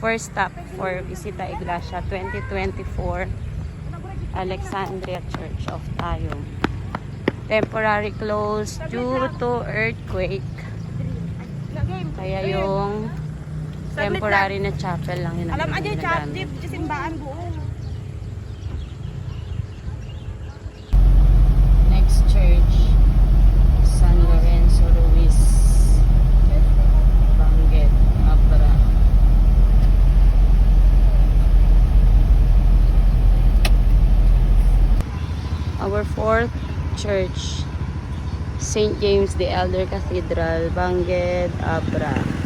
First stop for Visita Iglesia 2024, Alexandria Church of Tayum. Temporary closed due to earthquake. Kaya yung temporary na chapel lang yun. Alam aja chapel simbahan buo. Next church, San Lorenzo Ruiz, Bangged, Abra. Our fourth church, St. James the Elder Cathedral, Bangged, Abra.